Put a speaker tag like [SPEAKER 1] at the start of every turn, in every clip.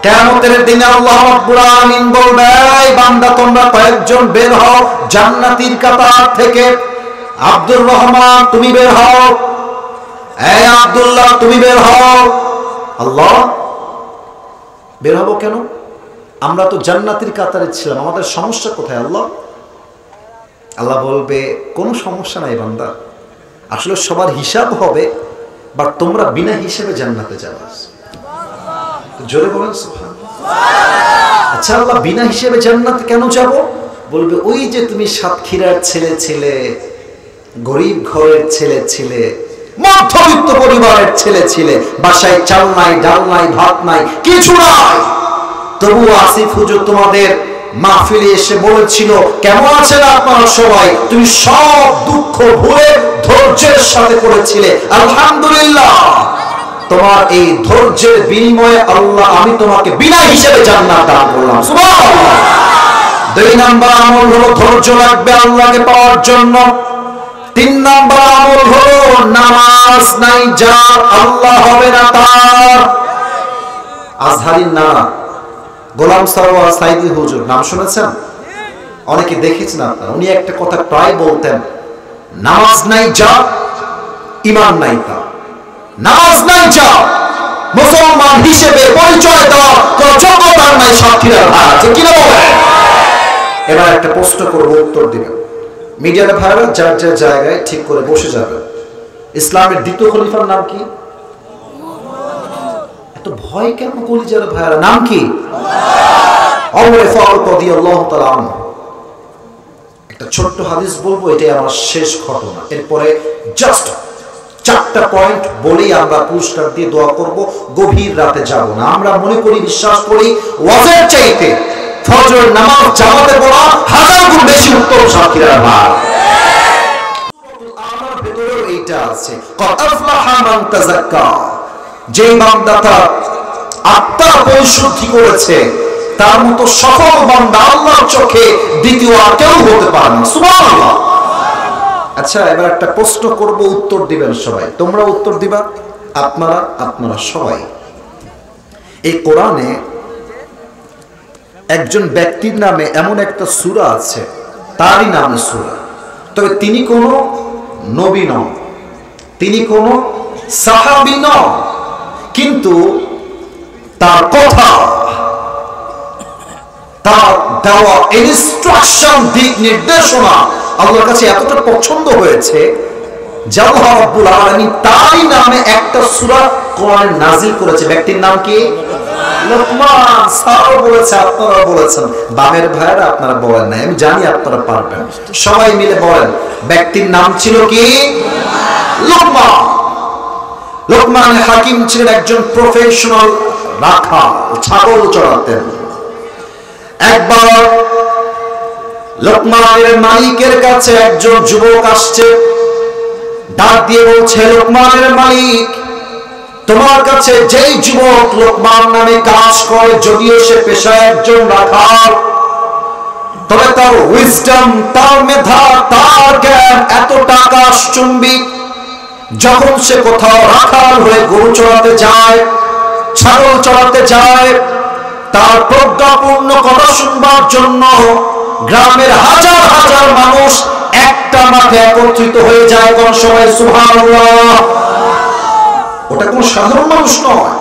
[SPEAKER 1] কিয়ামতের দিনে আল্লাহ রাব্বুল আলামিন বলবে, এই বান্দা তোমরা কয়েকজন বের হও জান্নাতীর কাতার থেকে। আব্দুর রহমান তুমি বের হও, এই আব্দুল্লাহ তুমি বের হও। আল্লাহ বের হবো কেন? আমরা তো জান্নাতীর কাতারে ছিলাম, আমাদের সমস্যা কোথায় আল্লাহ? আল্লাহ বলবে, কোনো সমস্যা নাই বান্দা, আসলে সবার হিসাব হবে, বাট তোমরা বিনা হিসেবে জান্নাতে যাবে। জোরে বলেন সুবহানাল্লাহ। আচ্ছা আল্লাহ বিনা হিসেবে জান্নাতে কেন যাব? বলবে, ওই যে তুমি সাতক্ষীরার ছেলে ছিলে, গরিব ঘরের ছেলে ছিলে, মধ্যবিত্ত পরিবারের ছেলে ছিলে, বাসায় চাল নাই, ডাল নাই, ভাত নাই, কিছু নাই, তবু আসিফ হুজুর তোমাদের মাহফিলে এসে বলেছিল, কেমন আছেন আপনারা সবাই? তুমি সব দুঃখ ভুলে ধৈর্যের সাথে করেছিলে, আলহামদুলিল্লাহ। তোমার এই ধৈর্যের বিনিময়ে আল্লাহ আমি তোমাকে বিনা হিসেবে জান্নাত দান করলাম, সুবহানাল্লাহ। 2 নাম্বার আমল হলো ধৈর্য রাখবে আল্লাহকে পাওয়ার জন্য। 3 নাম্বার আমল হলো নামাজ নাই যার আল্লাহ হবে না তার। আজহারীর নানা গোলাম সরওয়ার সাইদি হুজুর নাম শুনেছেন? অনেকে দেখেছেন আপনারা। উনি একটা কথা প্রায় বলতেন, নামাজ নাই যার ঈমান নাই তার। নামাজ নাই যার মুসলমান হিসেবে পরিচয় দেওয়ার কোন যোগ্যতা নাই। সাক্ষীরা আছে কিনা বলেন? এবার একটা প্রশ্ন করব, উত্তর দিবেন। মিডিয়ার ভাইরা যার যার জায়গায় ঠিক করে বসে যাবেন। ইসলামের দ্বিতীয় খলিফার নাম কি? এত ভয় কেন কলিজার ভাইরা? নাম কি? ওমর ফারুক রাদিয়াল্লাহু তাআলা আনহু। একটা ছোট্ট হাদিস বলবো, এটাই আমার শেষ ঘটনা। এরপরে জাস্ট 4টা পয়েন্ট বলেই আমরা পুরস্কার দিয়ে দোয়া করব। গভীর রাতে যাব না। আমরা মনে করি, বিশ্বাস করি, ওয়াজের চাইতে ফজর নামাজ জামাতে পড়া 1000 গুণ বেশি উত্তম। সাক্ষীরা ভাই, আমার ভেতরেও এইটা আছে, ক্বাদ আফলাহা মান তাযাক্কা। যে বান্দা তার আত্মা পরিশুদ্ধি করেছে, তার মতো সফল বান্দা আল্লাহর চোখে দ্বিতীয় আর কেউ হতে পারে না, সুবহানাল্লাহ। আচ্ছা এবার একটা প্রশ্ন করব, উত্তর দিবেন সবাই। তোমরা উত্তর দিবা, আপনারা সবাই। এই কোরআনে একজন ব্যক্তির নামে এমন একটা সূরা আছে, তারই নামে সূরা, তবে তিনি কোনো নবী নন, তিনি কোনো সাহাবী নন, কিন্তু তার কথা, তার দেওয়া ইনস্ট্রাকশন, দিক নির্দেশনা আল্লাহর কাছে এতটা পছন্দ হয়েছে যে আল্লাহ রাব্বুল আলামিন তারই নামে একটা সূরা কোরআনে নাযিল করেছে। ব্যক্তির নাম কি? লোকমান। স্যার বলেছে, আপনারা বলেছেন, বামের ভাইরা আপনারা বলেন না, আমি জানি আপনারা পারবেন। সবাই মিলে বলেন, ব্যক্তির নাম ছিল কি? লোকমান। লোকমান হাকিম ছিলেন একজন প্রফেশনাল রাখাল, ছাগল চড়াতেন। একবার লোকমানের মালিকের কাছে একজন যুবক আসছে, ডাক দিয়ে বলছে, লোকমানের মালিক, তোমার কাছে যেই যুবক লোকমান নামে কাজ করে, যদিও সে পেশায় একজন রাখাল, তবে তার উইজডম, তার মেধা, তার জ্ঞান এতটা আকাশচুম্বী, যখন সে কোথাও রাখাল হয়ে গরু চড়াতে যায়, ছাগল চড়াতে যায়, তার প্রজ্ঞাপূর্ণ কথা শুনবার জন্য গ্রামের হাজার হাজার মানুষ একটা মাঠে একত্রিত হয়ে যায়। কোন সময় সুবহানাল্লাহ। ওটা কোন সাধারণ মানুষ নয়।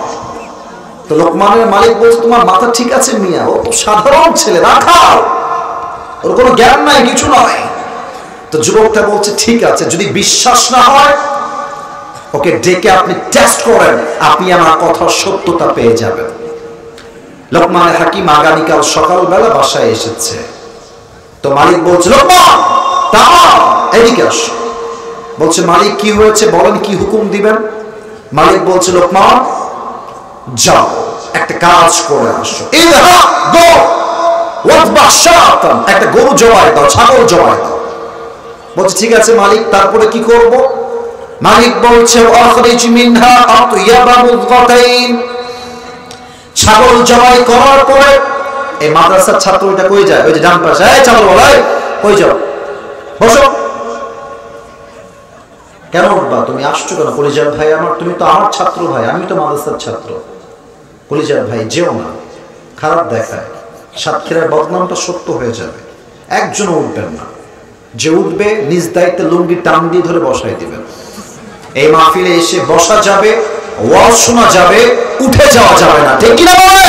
[SPEAKER 1] তো লোকমানের মালিক বলছে, তোমার মাথা ঠিক আছে মিয়া, ও তো সাধারণ ছেলে, রাখাল, ওর কোনো জ্ঞান নাই, কিছু নয়। তো যুবকটা বলছে, ঠিক আছে, যদি বিশ্বাস না হয় ওকে ডেকে আপনি টেস্ট করেন, আপনি আমার কথার সত্যতা পেয়ে যাবেন। লোকমান হাকিম আগামীকাল সকালবেলা বাসায় এসেছে। তো মালিক বলছে, লোকমান দাঁড়াও, এদিকে আসো। বলছে, মালিক কি হয়েছে বলেন, কি হুকুম দিবেন? মালিক বলছে, লোকমান যাও একটা কাজ করে আসো, একটা গরু জবাই দাও, ছাগল জবাই দাও। বলছে, ঠিক আছে মালিক, তারপরে কি করব? মালিক বলছে, আখরিজ মিনহা আতইয়াবা মুযগাতাইন। ছাগল জবাই করার পরে এই মাদ্রাসার ছাত্রটা কই যায়? ওই যে ডান পাশে, এই ছাগল বলাই কই যাও, বসো। কেন উঠবা? তুমি আসছো কেন? কলিজার ভাই আমার, তুমি তো আমার ছাত্র ভাই, আমি তো মাদ্রাসার ছাত্র। কলিজার ভাই যেও না, খারাপ দেখায়, সাতক্ষীরার বদনামটা সত্য হয়ে যাবে। একজনও উঠবেন না, যে উঠবে নিজ দায়িত্বে লুঙ্গি টান দিয়ে ধরে বসাই দিবেন। এই মাহফিলে এসে বসা যাবে, ওয়াজ শোনা যাবে, উঠে যাওয়া যাবে না, ঠিক কিনা বলে?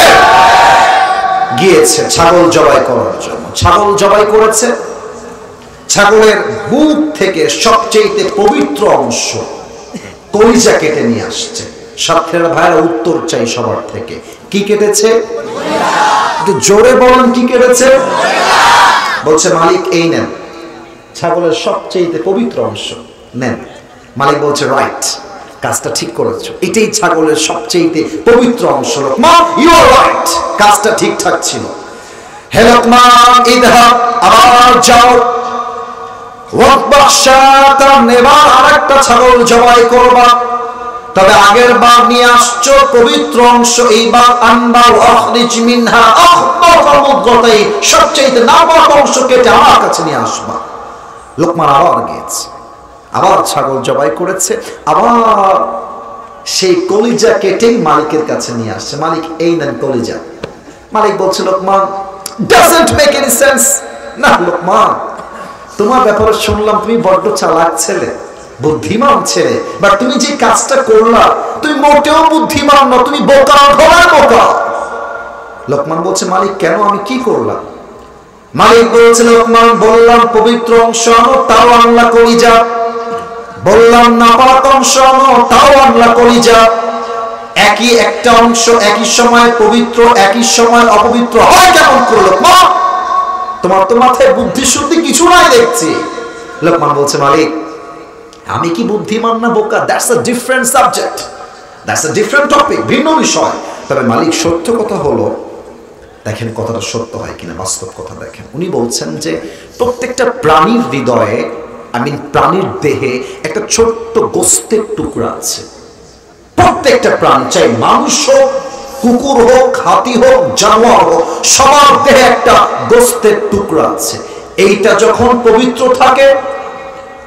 [SPEAKER 1] গিয়েছে ছাগল জবাই করার জন্য, ছাগল জবাই করেছে। ছাগলের বুক থেকে সবচেয়ে পবিত্র অংশ কলিজা কেটে নিয়ে আসছে। সাতক্ষীরার ভাইরা উত্তর চাই সবার থেকে, কি কেটেছে? একটু জোরে বলেন, কি কেটেছে? বলছে মালিক এই নেন, ছাগলের সবচেয়ে পবিত্র অংশ নেন। মালিক বলছে রাইট, কাজটা ঠিক করেছো, এটাই ছাগলের সবচেয়ে পবিত্র অংশ। লোকমান ইউ আর রাইট, কাজটা ঠিকঠাক ছিল। হে লোকমান ইযহাব, আবার যাও, নেবার আরেকটা ছাগল জবাই করবা, তবে আগের বার নিয়ে আসছো পবিত্র অংশ, এইবার আনবা আখরিজ মিনহা আখতাই, সবচেয়ে নাপাক অংশ কেটে আমার কাছে নিয়ে আসবা। লোকমান আবার গিয়েছে, আবার ছাগল জবাই করেছে, আবার সেই কলিজা কেটে মালিকের কাছে নিয়ে আসছে। মালিক এই নেন কলিজা। মালিক বলছে Lokman doesn't make any sense. না লোকমান, তোমার ব্যাপারে শুনলাম তুমি বড্ড চালাক ছেলে, বুদ্ধিমান ছেলে, বাট তুমি যে কাজটা করলা তুমি মোটেও বুদ্ধিমান না, তুমি বোকা, ঘোড়ার বোকা। লোকমান বলছে মালিক কেন, আমি কি করলাম? মালিক বলছে লোকমান বললাম পবিত্র অংশ আনো, তাও আনলা কলিজা। বললাম নাপাক অংশ আনো, তাও আনলা কলিজা। একই একটা অংশ একই সময় পবিত্র, একই সময় অপবিত্র হয় কেমন করে লোকমান? তোমার তো মাথায় বুদ্ধি শুদ্ধি কিছু নাই দেখছি। লোকমান বলছে মালিক আমি কি বুদ্ধিমান না বোকা, that's a different subject, that's a different topic, ভিন্ন বিষয়। তবে মালিক সত্য কথা হলো, দেখেন কথাটা সত্য হয় কিনা, বাস্তব কথা দেখেন। উনি বলছেন যে প্রত্যেকটা প্রাণীর হৃদয়ে, প্রাণীর দেহে একটা ছোট্ট গোস্তের টুকরা আছে। প্রত্যেকটা প্রাণ, চাই মানুষ হোক, কুকুর হোক, হাতি হোক, জানোয়ার হোক, সবার দেহে একটা গোস্তের টুকরা আছে। এইটা যখন পবিত্র থাকে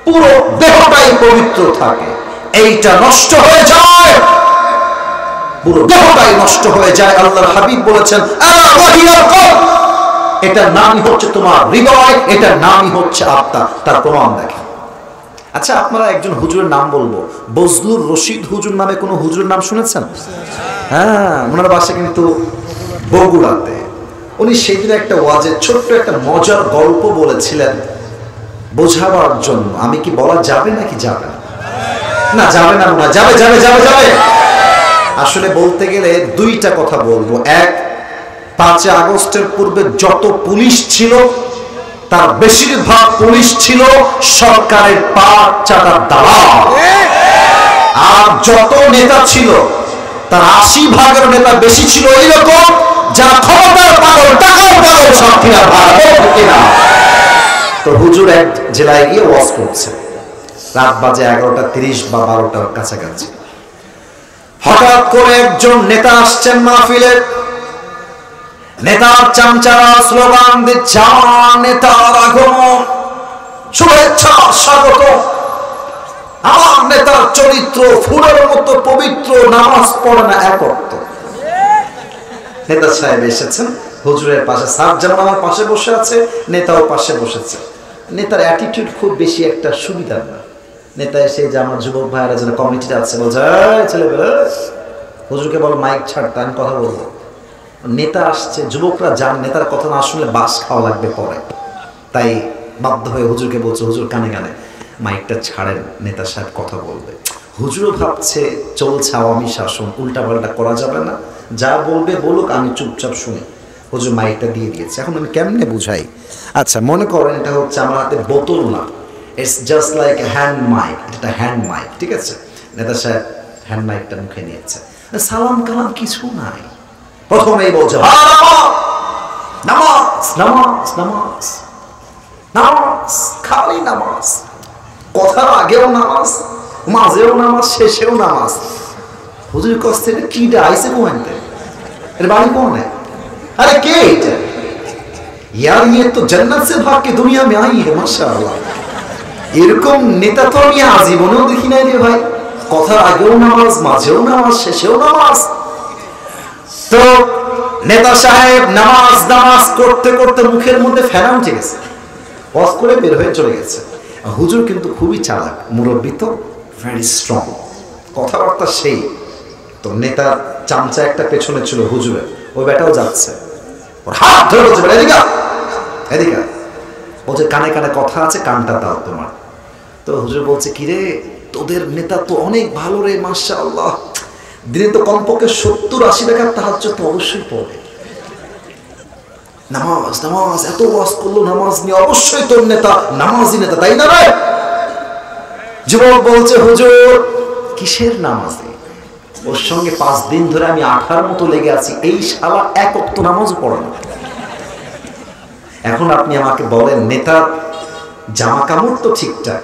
[SPEAKER 1] পুরো দেহটাই পবিত্র থাকে, এইটা নষ্ট হয়ে যায় পুরো দেহটাই নষ্ট হয়ে যায়। আল্লাহর হাবিব বলেছেন এটার নামই হচ্ছে তোমার হৃদয়, এটার নামই হচ্ছে আত্মা। তার প্রমাণ দেখেন। আচ্ছা আপনারা একজন হুজুরের নাম বলবো, বজলুর রশিদ হুজুর নামে কোন হুজুরের নাম শুনেছেন? হ্যাঁ, ওনার বাসা কিন্তু বগুড়াতে। উনি সেদিন একটা ওয়াজে ছোট্ট একটা মজার গল্প বলেছিলেন বোঝাবার জন্য। আমি কি বলা যাবে নাকি যাবে না? যাবে না, না যাবে যাবে যাবে যাবে। আসলে বলতে গেলে দুইটা কথা বলবো। এক, 5 আগস্টের পূর্বে যত পুলিশ ছিল তার বেশিরভাগ পুলিশ ছিল সরকারের পাট চাটার দালাল। আর যত নেতা ছিল তার 80% নেতা বেশি ছিল এইরকম যারা ক্ষমতার পাগল, টাকার পাগল, সাতক্ষীরার ভাড়া। তো হুজুর এক জেলায় গিয়ে ওয়াজ করছে, রাত বাজে 11:30 বা 12টার কাছাকাছি। হঠাৎ করে একজন নেতা আসছেন মাহফিলে। নেতার চামচারা স্লোগান দিচ্ছে নেতার আগমন, শুভেচ্ছা, স্বাগত। আমার নেতার চরিত্র ফুলের মতো পবিত্র, নামাজ পড়ে না এক ওয়াক্ত। নেতা সাহেব এসেছেন হুজুরের পাশে, স্যার যেমন আমার পাশে বসে আছে, নেতাও পাশে বসেছে। নেতার অ্যাটিটিউড খুব বেশি একটা সুবিধার না। নেতা এসে যে আমার যুবক ভাইয়েরা যেন কমিটিতে আছে বলছে ছেলেবেলা হুজুরকে বলো মাইক ছাড়তে, আমি কথা বলবো। নেতা আসছে, যুবকরা যান, নেতার কথা না শুনলে বাস খাওয়া লাগবে পরে, তাই বাধ্য হয়ে হুজুরকে বলছে হুজুর কানে কানে মাইকটা ছাড়েন, নেতা সাহেব কথা বলবে। হুজুরও ভাবছে চলছে আওয়ামী শাসন, উল্টাপাল্টা করা যাবে না, যা বলবে বলুক, আমি চুপচাপ শুনি। হুজুর মাইকটা দিয়ে দিয়েছে। এখন আমি কেমনে বুঝাই? আচ্ছা মনে করেন এটা হচ্ছে আমার হাতে বোতল না, it's just like hand mic, এটা হ্যান্ড মাইক, ঠিক আছে? নেতা সাহেব হ্যান্ড মাইকটা মুখে নিয়েছে, সালাম কালাম কিছু নাই। প্রথমেই বলছে নামাজ নামাজ নামাজ নামাজ, খালি নামাজ, কথার আগেও নামাজ, মাঝেও নামাজ, শেষেও নামাজ। হুজুর কাছ থেকে কিটা আইসে কোয়ান্তে, এর বাড়ি কোন? अरे के यार ये तो जन्नत से भाग के दुनिया में आई है माशाআল্লাহ। এরকম নেতা তো আমি আজীবনেও দেখি নাই রে ভাই, কথার আগেও নামাজ, মাঝেও নামাজ, শেষেও নামাজ। তো নেতা সাহেব নামাজ করতে করতে মুখের মধ্যে ফেনা উঠে গেছে, ওয়াজ করে বের হয়ে চলে গেছে। হুজুর কিন্তু খুবই চালাক, মুরব্বী তো, ভেরি স্ট্রং, কথাবার্তা সেই। তো নেতার চামচা একটা পেছনে ছিল হুজুরের, ওই বেটাও যাচ্ছে, ওর হাত ধরে বলছে এদিকে এদিকে, বলছে কানে কানে কথা আছে, কানটা দাও তোমার। তো হুজুর বলছে কিরে তোদের নেতা তো অনেক ভালো রে, মাশাআল্লাহ, দিনে তো কমপক্ষে 70-80 টাকার তাহাজ্জুদ তো অবশ্যই পড়ে, নামাজ এত ওয়াজ করলো নামাজ নিয়ে, অবশ্যই তোর নেতা নামাজি নেতা, তাই না রে? যুবক বলছে হুজুর কিসের নামাজে, ওর সঙ্গে 5 দিন ধরে আমি আঠার মতো লেগে আছি, এই শালা এক ওয়াক্ত নামাজও পড়ে না। এখন আপনি আমাকে বলেন, নেতার জামা কাপড় তো ঠিকঠাক,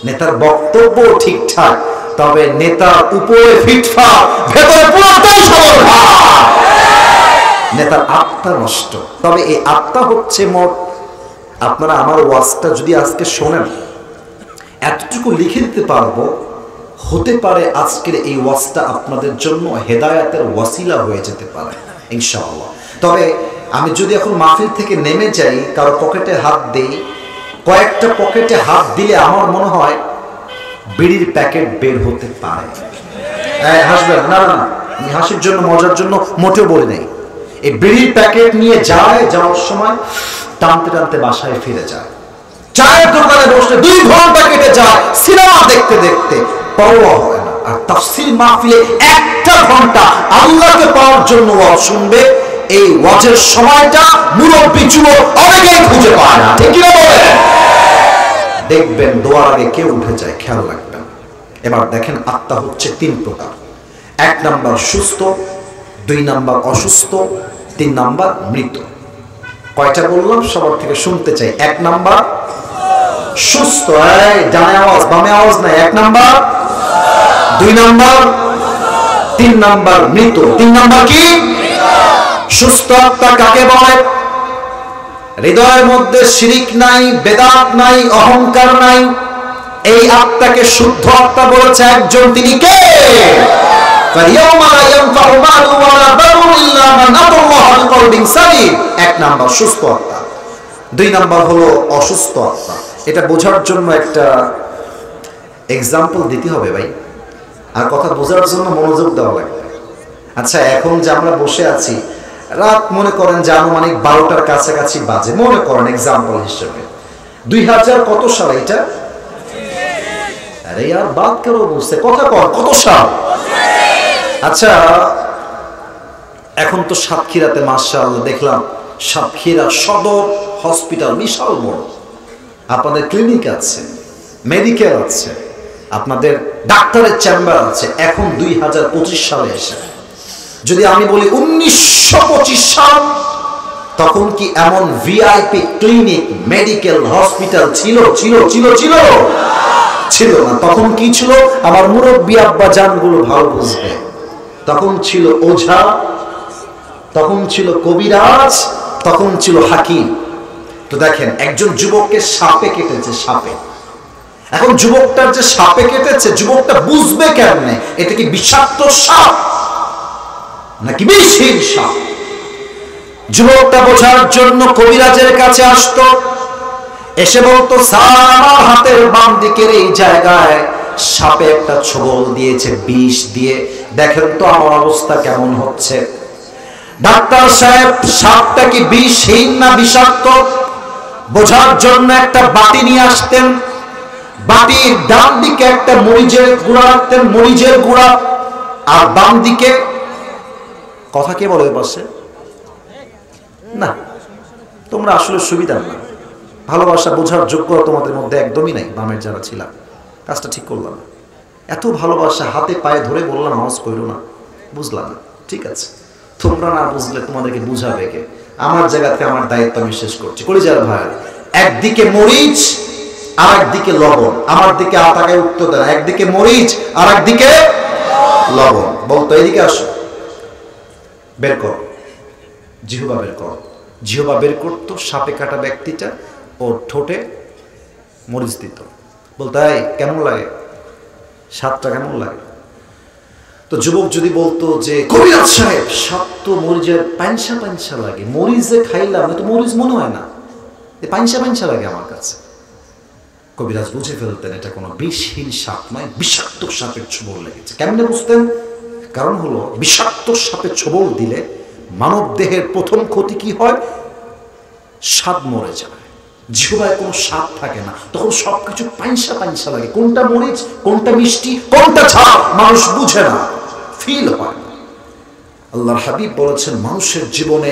[SPEAKER 1] নেতার বক্তব্য ঠিকঠাক, তবে নেতার উপরে ফিটফাট, ভেতরে পুরোটাই সরল, নেতার আত্মা নষ্ট। তবে এই আত্মা হচ্ছে মোট, আপনারা আমার ওয়াজটা যদি আজকে শোনেন, এতটুকু লিখে দিতে পারবো, হতে পারে আজকের এই ওয়াজটা আপনাদের জন্য হেদায়েতের ওয়াসিলা হয়ে যেতে পারে ইনশাআল্লাহ। তবে আমি যদি এখন মাহফিল থেকে নেমে যাই, কারো পকেটে হাত দেই, কয়েকটা পকেটে হাত দিলে আমার মনে হয় বিড়ির প্যাকেট বের হতে পারে। হাসবেন না, না আমি হাসির জন্য মজার জন্য মোটেও বলি নাই। এই বিড়ির প্যাকেট নিয়ে যাওয়ার সময় টানতে টানতে বাসায় ফিরে যায়, চায়ের দোকানে বসে 2 ঘন্টা কেটে যায় সিনেমা দেখতে দেখতে, পাওয়া হয় না। আর তাফসীর মাহফিলে 1টা ঘন্টা আল্লাহকে পাওয়ার জন্য ওয়াজ শুনবে, এই ওয়াজের সময়টা মুরব্বি যুবক অনেকেই খুঁজে পায় না, ঠিক কি না বলেন? দেখবেন দোয়ার আগে কেউ উঠে যায়, খেয়াল রাখবেন। এবার দেখেন আত্মা হচ্ছে 3 প্রকার। 1 নাম্বার সুস্থ, 2 নাম্বার অসুস্থ, 3 নাম্বার মৃত। কয়টা বললাম সবার থেকে শুনতে চাই। 1 নাম্বার সুস্থ, ডানে আওয়াজ বামে আওয়াজ নাই, 1 নাম্বার, 2 নাম্বার, 3 নাম্বার মৃত। 3 নাম্বার কি? সুস্থ আত্মা কাকে বলে? হৃদয়ের মধ্যে শিরিক নাই, বেদাত নাই, অহংকার নাই, এই আত্মাকে শুদ্ধ আত্মা বলেছে একজন, তিনি কে? এক নাম্বার সুস্থ আত্মা। 2 নাম্বার হলো অসুস্থ আত্মা। এটা বোঝার জন্য একটা এক্সাম্পল দিতে হবে ভাই, আর কথা বোঝার জন্য মনোযোগ দেওয়া লাগবে। আচ্ছা, এখন যে আমরা বসে আছি, রাত মনে করেন যে আনুমানিক 12টার কাছাকাছি বাজে, মনে করেন এক্সাম্পল হিসেবে 2000 কত সাল এটা? আরে यार বাত করো, বুঝতে কথা কর, কত সাল? আচ্ছা, এখন তো সাতক্ষীরাতে মাশাআল্লাহ দেখলাম, সাতক্ষীরা সদর হসপিটাল বিশাল বড়, আপনাদের ক্লিনিক আছে, মেডিকেল আছে, আপনাদের ডাক্তারের চেম্বার আছে। এখন 2025 সালে এসে যদি আমি বলি 1925 সাল, তখন কি এমন ভিআইপি ক্লিনিক, মেডিকেল, হসপিটাল ছিল? ছিল ছিল ছিল ছিল না। তখন কি ছিল? আমার মুরব্বি আব্বা জানগুলো ভালো বুঝবে। তখন ছিল ওঝা, তখন ছিল কবিরাজ, তখন ছিল হাকিম। তো দেখেন, একজন যুবককে সাপে কেটেছে, সাপে। এখন যুবকটার যে সাপে কেটেছে, যুবকটা বুঝবে কেমনে এটা কি বিষাক্ত সাপ নাকি বিষহীন সাপ? যুবকটা বোঝার জন্য কবিরাজের কাছে আসতো, এসে বলতো, স্যার আমার হাতের বাম দিকের এই জায়গায় সাপে একটা ছোবল দিয়েছে বিষ দিয়ে, দেখেন তো আমার অবস্থা কেমন হচ্ছে। ডাক্তার সাহেব সাপটা কি বিষহীন না বিষাক্ত বোঝার জন্য একটা বাটি নিয়ে আসতেন, বাটির ডান দিকে একটা মরিচের গুঁড়া রাখতেন, মরিচের গুঁড়া, আর বাম দিকে কথা কে বলে পাশে? না, তোমরা আসলে সুবিধা না, ভালোবাসা বোঝার যোগ্যতা তোমাদের মধ্যে একদমই নাই। বামের যারা ছিলাম, কাজটা ঠিক করলাম না। এত ভালোবাসা হাতে পায়ে ধরে বললাম আওয়াজ করো না, বুঝলাম না, ঠিক আছে, তোমরা না বুঝলে তোমাদেরকে বুঝাবে কে? আমার জায়গাতে আমার দায়িত্ব আমি শেষ করছি। কলিজার ভাই, একদিকে মরিচ আর একদিকে লবণ, আমার দিকে আতাকে উত্তর দেন, একদিকে মরিচ আর একদিকে লবণ। বলতো এদিকে আসো, বের কর, জিহ্বা বের কর। জিহ্বা বের করতো, সাপে কাটা ব্যক্তিটা ওর ঠোঁটে মরিচ দিত, বলতো এই কেমন লাগে, স্বাদটা কেমন লাগে? তো যুবক যদি বলতো যে কবিরাজ সাহেব সব তো মরিচের পাঞ্চা পাঞ্চা লাগে, মরিচ যে খাইলাম তো মরিচ মনে হয় না, পাঞ্চা পাঞ্চা লাগে আমার কাছে। কবিরাজ বুঝে ফেলতেন এটা কোনো বিষহীন সাপ নয়, বিষাক্ত সাপের ছোবল লেগেছে। কেমনে বুঝতেন? কারণ হলো বিষাক্ত সাপের ছোবল দিলে মানব দেহের প্রথম ক্ষতি কি হয়? স্বাদ মরে যায়, জিহ্বায় কোনো স্বাদ থাকে না, তখন সবকিছু পাঞ্চা পাঞ্চা লাগে। কোনটা মরিচ, কোনটা মিষ্টি, কোনটা ঝাল মানুষ বুঝে না, ফিল হয় না। আল্লাহর হাবিব বলেছেন মানুষের জীবনে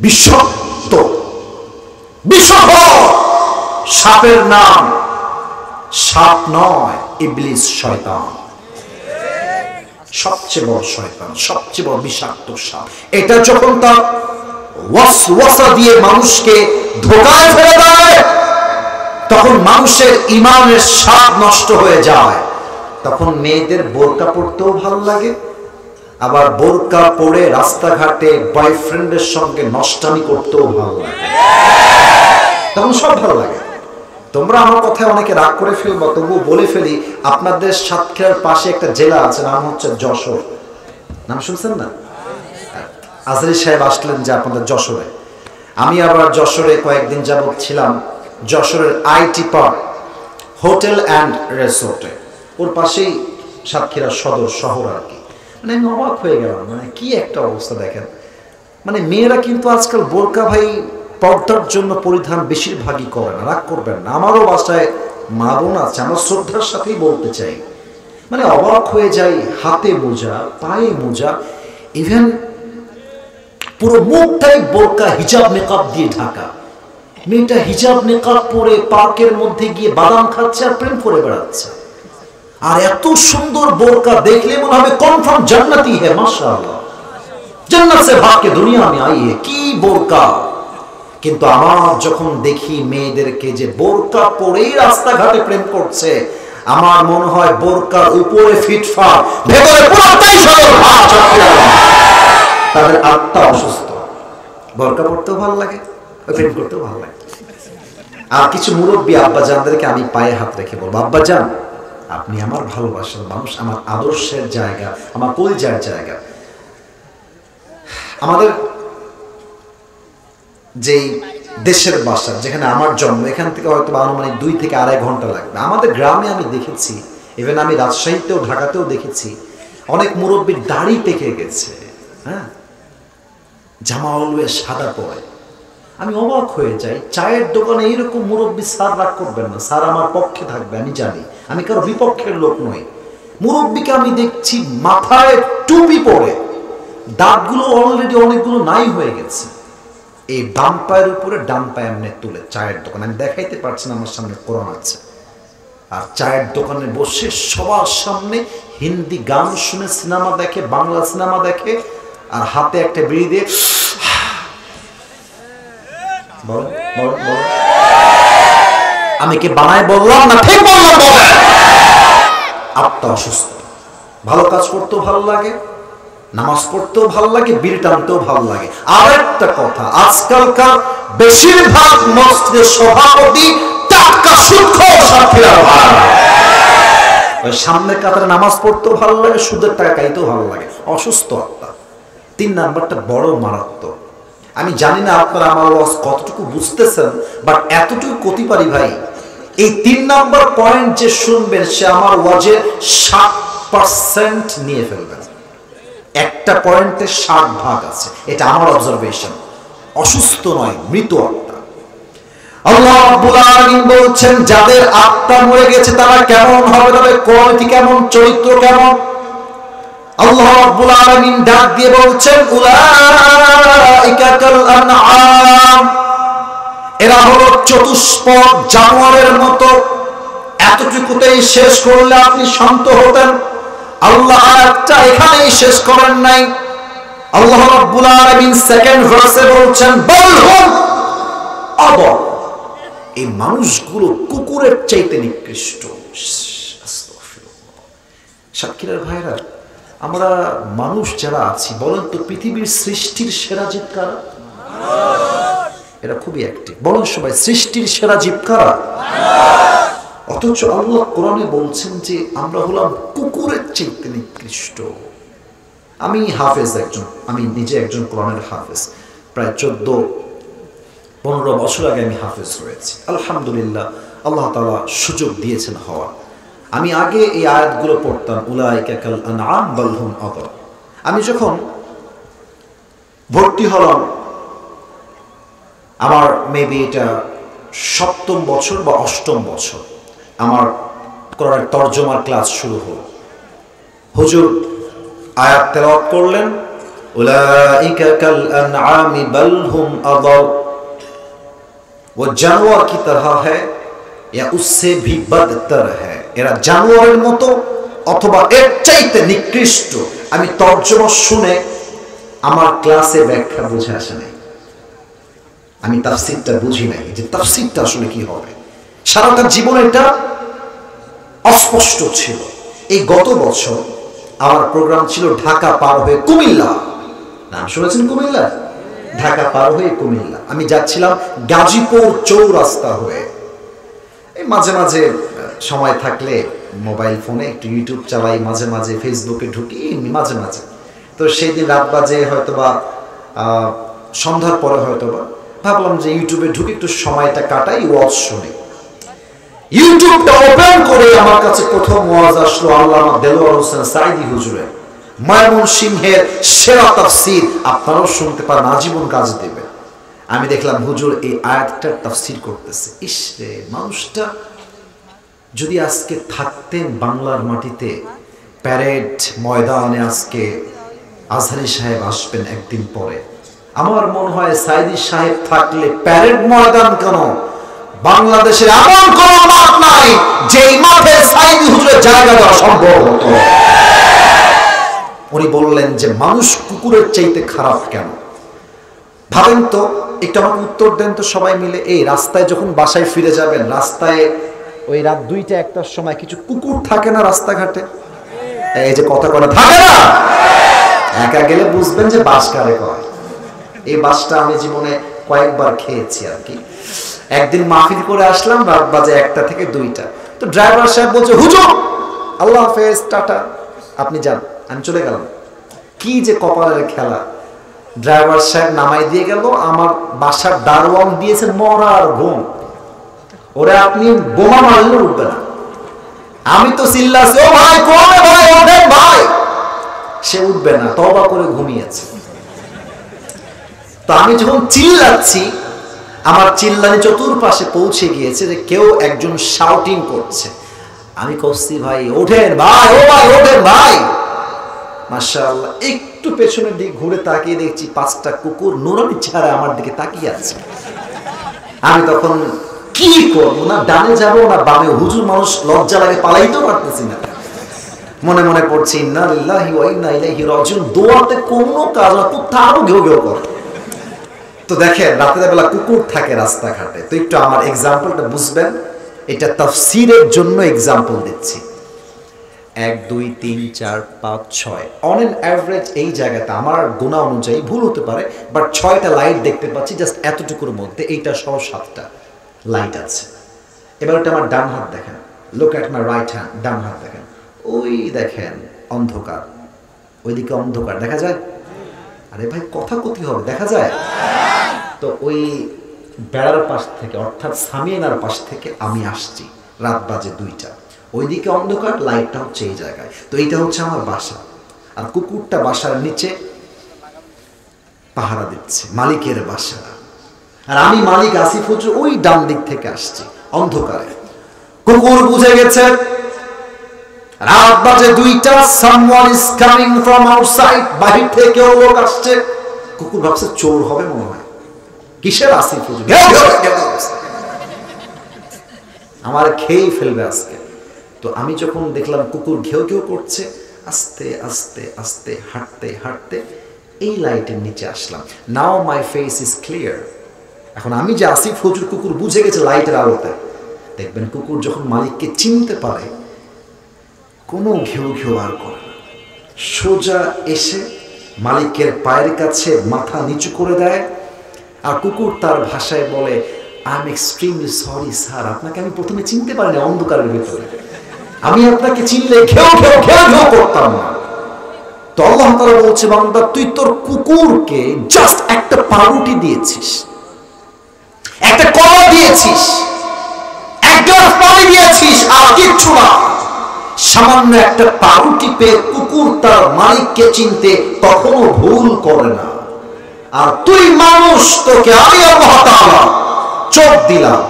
[SPEAKER 1] বিষাক্ত বিষধর সাপের নাম সাপ নয়, ইবলিস, শয়তান। সবচেয়ে বড় শয়তান, সবচেয়ে বড় বিষাক্ত সাপ। এটা যখন তার ওয়াসওয়াসা দিয়ে মানুষকে ধোঁকায় ফেলে দেয়, তখন মানুষের ঈমানের স্বাদ নষ্ট হয়ে যায়। তখন মেয়েদের বোরকা পরতেও ভালো লাগে, আবার বোরকা পরে রাস্তাঘাটে বয়ফ্রেন্ডের সঙ্গে নষ্টামি করতেও ভালো লাগে, তখন সব ভালো লাগে। তোমরা আমার কথায় অনেকে রাগ করে ফেলবো, তবুও বলে ফেলি, আপনাদের সাতক্ষীরার পাশে একটা জেলা আছে, নাম হচ্ছে যশোর। নাম শুনছেন না? আজহারী সাহেব আসলেন যে আপনাদের যশোরে। আমি আবার যশোরে কয়েকদিন যাবত ছিলাম, যশোরের আইটি পার্ক হোটেল অ্যান্ড রিসোর্টে, ওর পাশেই সাতক্ষীরা সদর শহর আর কি। মানে আমি অবাক হয়ে গেলাম, মানে কি একটা অবস্থা দেখেন। মানে মেয়েরা কিন্তু আজকাল বোরকা ভাই পর্দার জন্য পরিধান বেশিরভাগই করে না, রাগ করবেন না। আমারও বাসায় মা বোন আছে, আমার শ্রদ্ধার সাথেই বলতে চাই, মানে অবাক হয়ে যাই, হাতে মোজা, পায়ে মোজা, ইভেন পুরো মুখটাই বোরকা হিজাব মেকআপ দিয়ে ঢাকা। মেয়েটা হিজাব মেকআপ পরে পার্কের মধ্যে গিয়ে বাদাম খাচ্ছে আর প্রেম করে বেড়াচ্ছে। আর এত সুন্দর বোরকা দেখলে মনে হবে কনফার্ম জান্নাতি হ্যাঁ, মাশাআল্লাহ, জান্নাত সে ভাগ কে দুনিয়া মে আই হে, কি বোরকা। কিন্তু আমার যখন দেখি মেয়েদেরকে যে বোরকা পরেই রাস্তাঘাটে প্রেম করছে, আমার মনে হয় বোরকার উপরে ফিটফাট, ভেতরে পুরোটাই সদর ভাত। তাদের আত্মা অসুস্থ। বোরকা পড়তেও ভালো লাগে, প্রেম করতেও ভালো লাগে। আর কিছু মুরব্বী আব্বাজানদেরকে আমি পায়ে হাত রেখে বলবো, আব্বাজান আপনি আমার ভালোবাসার মানুষ, আমার আদর্শের জায়গা, আমার কলিজার জায়গা। আমাদের যেই দেশের বাসা, যেখানে আমার জন্ম, এখান থেকে হয়তো আনুমানিক 2 থেকে 2.5 ঘন্টা লাগবে। আমাদের গ্রামে আমি দেখেছি, ইভেন আমি রাজশাহীতেও ঢাকাতেও দেখেছি, অনেক মুরব্বীর দাড়ি পেকে গেছে, হ্যাঁ, জামা অলওয়েজ সাদা পরে। আমি অবাক হয়ে যাই, চায়ের দোকানে এইরকম মুরব্বী স্যার রাগ করবেন না, স্যার আমার পক্ষে থাকবে, আমি জানি, আমি কারো বিপক্ষের লোক নই। মুরব্বীকে আমি দেখছি মাথায় টুপি পরে, দাঁতগুলো অলরেডি অনেকগুলো নাই হয়ে গেছে, এই বাম পায়ের উপরে ডান পায়ে এমনি তুলে চায়ের দোকান, আমি দেখাইতে পারছি না, আমার সামনে কোরআন আছে, আর চায়ের দোকানে বসে সবার সামনে হিন্দি গান শুনে সিনেমা দেখে, বাংলা সিনেমা দেখে, আর হাতে একটা বিড়ি দিয়ে আমি কি বানায় বললাম না ঠিক বললাম? বলে আত্মা অসুস্থ। ভালো কাজ করতেও ভালো লাগে, নামাজ পড়তেও ভালো লাগে, বিড়ি টানতেও ভালো লাগে। আর একটা কথা, আজকালকার বেশিরভাগ মসজিদের সভাপতি টাটকা সুদখোর সাক্ষীরা ভালো, সামনের কাতারে নামাজ পড়তেও ভালো লাগে, সুদের টাকা খাইতেও ভালো লাগে। অসুস্থ আত্মা। 3 নাম্বারটা বড় মারাত্মক। আমি জানি না আপনারা আমার ওয়াজ কতটুকু বুঝতেছেন, বাট এতটুকু করতে পারি ভাই, এই 3 নাম্বার পয়েন্ট যে শুনবেন সে আমার ওয়াজের 60% নিয়ে ফেলবেন। একটা পয়েন্টে 60 ভাগ আছে, এটা আমার অবজারভেশন। অসুস্থ নয়, মৃত আত্মা। আল্লাহ রাব্বুল আলামিন বলছেন যাদের আত্মা মরে গেছে তারা কেমন হবে, তাদের কোয়ালিটি কেমন, চরিত্র কেমন। আল্লাহ রাব্বুল আলামিন ডাক দিয়ে বলছেন উলাইকা কাল আনআম, এরা হলো চতুষ্পদ জানোয়ারের মতো। এতটুকুতেই শেষ করলে আপনি শান্ত হতেন? আল্লাহ আয়াতটা এখানেই শেষ করেন নাই। আল্লাহ রাব্বুল আলামিন সেকেন্ড ভার্সে বলছেন বলহুম আদল, এই মানুষগুলো কুকুরের চাইতে নিকৃষ্ট। সাতক্ষীরার ভাইরা, আমরা মানুষ যারা আছি, বলেন তো পৃথিবীর সৃষ্টির সেরা জীব কারা? এরা খুবই অ্যাক্টিভ। বলেন সবাই, সৃষ্টির সেরা জীব কারা? অথচ আল্লাহ কোরআনে বলছেন যে আমরা হলাম কুকুরের চাইতে নিকৃষ্ট। আমি হাফেজ একজন, আমি নিজে একজন কোরআনের হাফেজ। প্রায় 14-15 বছর আগে আমি হাফেজ হয়েছি। আলহামদুলিল্লাহ, আল্লাহ তাআলা সুযোগ দিয়েছেন হওয়ার। আমি আগে এই আয়াতগুলো পড়তাম, উলাইকা কাল আনআম বাল হুম আযাল। আমি যখন ভর্তি হলাম, আমার মেবি এটা 7ম বছর বা 8ম বছর, আমার কোরআনের তরজমার ক্লাস শুরু হলো। হুজুর আয়াত তেলাওয়াত করলেন, উলাইকা কাল আনআমি বাল হুম আযাল, वो जानवर की तरह है या उससे भी बदतर है। এরা জানোয়ারের মতো অথবা এর চাইতে নিকৃষ্ট। আমি তরজমা শুনে আমার ক্লাসে ব্যাখ্যা বুঝে আসে নাই, আমি তাফসীরটা বুঝি নাই যে তাফসীরটা আসলে কি হবে। সারাটা জীবন এটা অস্পষ্ট ছিল। এই গত বছর আমার প্রোগ্রাম ছিল ঢাকা পার হয়ে কুমিল্লা। নাম শুনেছেন কুমিল্লা? ঢাকা পার হয়ে কুমিল্লা। আমি যাচ্ছিলাম গাজীপুর চৌরাস্তা হয়ে। এই মাঝে মাঝে সময় থাকলে মোবাইল ফোনে একটু ইউটিউব চালাই, মাঝে মাঝে ফেসবুকে ঢুকি, মাঝে মাঝে। তো সেই দিন রাত বাজে হয়তোবা সন্ধ্যার পরে হয়তোবা ভাবলাম যে ইউটিউবে ঢুকে একটু সময়টা কাটাই, ওয়াজ শুনি। ইউটিউবটা ওপেন করে আমার কাছে প্রথম ওয়াজ আসলো আল্লামা দেলোয়ার হোসেন সাঈদী হুজুরের ময়মনসিংহের সেরা তাফসীর। আপনারাও শুনতে পারেন, আজীবন কাজ দেবে। আমি দেখলাম হুজুর এই আয়াতটার তাফসীর করতেছে। ইস রে, মানুষটা যদি আজকে থাকতেন বাংলার মাটিতে, প্যারেড ময়দানে আজকে আজহারী সাহেব আসবেন একদিন পরে। আমার মনে হয় সাঈদী সাহেব থাকলে প্যারেড ময়দান কেন, বাংলাদেশের এমন কোন মাঠ নাই যেই মাঠে সাঈদী হুজুরের জায়গা দেওয়া সম্ভব হতো। উনি বললেন যে মানুষ কুকুরের চাইতে খারাপ কেন? ভাবেন তো, একটু আমাকে উত্তর দেন তো সবাই মিলে। এই রাস্তায় যখন বাসায় ফিরে যাবেন, রাস্তায় ওই রাত 2টা-1টার সময় কিছু কুকুর থাকে না রাস্তাঘাটে? এই যে কথা থাকে না, একা গেলে বুঝবেন যে বাস কারে কয়। এই বাসটা আমি জীবনে কয়েকবার খেয়েছি আর কি। একদিন মাহফিল করে আসলাম, রাত বাজে 1টা থেকে 2টা। তো ড্রাইভার সাহেব বলছে, হুজুর আল্লাহ হাফেজ, টাটা, আপনি যান। আমি চলে গেলাম। কি যে কপালের খেলা, ড্রাইভার সাহেব নামাই দিয়ে গেল। আমার বাসার দারোয়ান দিয়েছেন মরার ঘুম। ওরে আপনি বোমা মারলে উঠবে না। আমি তো চিল্লাছি, ও ভাই কোনে ভাই, ওঠেন ভাই। সে উঠবে না, তওবা করে ঘুমিয়েছে। তো আমি যখন চিল্লাচ্ছি, আমার চিল্লানি চতুর্পাশে পৌঁছে গিয়েছে যে কেউ একজন শাউটিং করছে। আমি কইছি, ভাই ওঠেন ভাই, ও ভাই ওঠেন ভাই। মাশাআল্লাহ, একটু পেছনের দিক ঘুরে তাকিয়ে দেখছি 5টা কুকুর নুরানি ছাড়া আমার দিকে তাকিয়ে আছে। আমি তখন কি করবো, না ডানে যাবো না বামে। হুজুর মানুষ, লজ্জা লাগে, পালাইতেও পারতেছি না। মনে মনে পড়ছি ইন্না লিল্লাহি ওয়া ইন্না ইলাইহি রাজিউন। দোয়াতে কোনো কাজ না, কোথাও ঘেউ ঘেউ করে। তো দেখেন রাতের বেলা কুকুর থাকে রাস্তাঘাটে। তো একটু আমার এক্সাম্পলটা বুঝবেন, এটা তাফসীরের জন্য এক্সাম্পল দিচ্ছি। 1 2 3 4 5 6 অন এন অ্যাভারেজ এই জায়গাতে আমার গুণা অনুযায়ী ভুল হতে পারে, বাট 6টা লাইট দেখতে পাচ্ছি জাস্ট এতটুকুর মধ্যে। এইটা সহ 7টা লাইট আছে। এবার ওটা আমার ডান হাত দেখেন, look at my right hand. ডান হাত দেখেন, ওই দেখেন অন্ধকার, ওইদিকে অন্ধকার দেখা যায়। আরে ভাই কথা কথি হবে, দেখা যায় তো। ওই বেড়ার পাশ থেকে, অর্থাৎ সামিয়ানার পাশ থেকে আমি আসছি, রাত বাজে 2টা। ওইদিকে অন্ধকার, লাইটটা হচ্ছে এই জায়গায়। তো এইটা হচ্ছে আমার বাসা, আর কুকুরটা বাসার নিচে পাহারা দিচ্ছে, মালিকের বাসা। আর আমি মালিক আসিফ হুজুর ওই ডান দিক থেকে আসছি অন্ধকারে। কুকুর বুঝে গেছে রাত বাজে 2টা, someone is coming from outside, বাহির থেকে লোক আসছে। কুকুর ভাবছে চোর হবে মনে হয়। কিসের আসিফ হুজুর, আমার খেয়েই ফেলবে আজকে। তো আমি যখন দেখলাম কুকুর ঘেউ ঘেউ করছে, আস্তে আস্তে আস্তে হাঁটতে হাঁটতে এই লাইটের নিচে আসলাম। নাও মাই ফেস ইজ ক্লিয়ার। এখন আমি যে আসিফ হুজুর, কুকুর বুঝে গেছে লাইটের আলোতে। দেখবেন কুকুর যখন মালিককে চিনতে পারে, কোনো ঘেউ ঘেউ আর করে না, সোজা এসে মালিকের পায়ের কাছে মাথা নিচু করে দেয়। আর কুকুর তার ভাষায় বলে, I am extremely sorry sir, আপনাকে আমি প্রথমে চিনতে পারিনি অন্ধকারের ভিতরে। আমি আপনাকে চিনলে ঘেউ ঘেউ ঘেউ ঘেউ করতাম না। তো আল্লাহ তাআলা বলছে, বান্দা তুই তোর কুকুরকে জাস্ট একটা পাউরুটি দিয়েছিস, একটা কলা দিয়েছিস, এক গ্লাস পানি দিয়েছিস, আর কিচ্ছু না। সামান্য একটা পাউরুটি পেয়ে কুকুর তার মালিককে চিনতে কখনো ভুল করে না। আর তুই মানুষ, তোকে আমি আল্লাহ তাআলা চোখ দিলাম,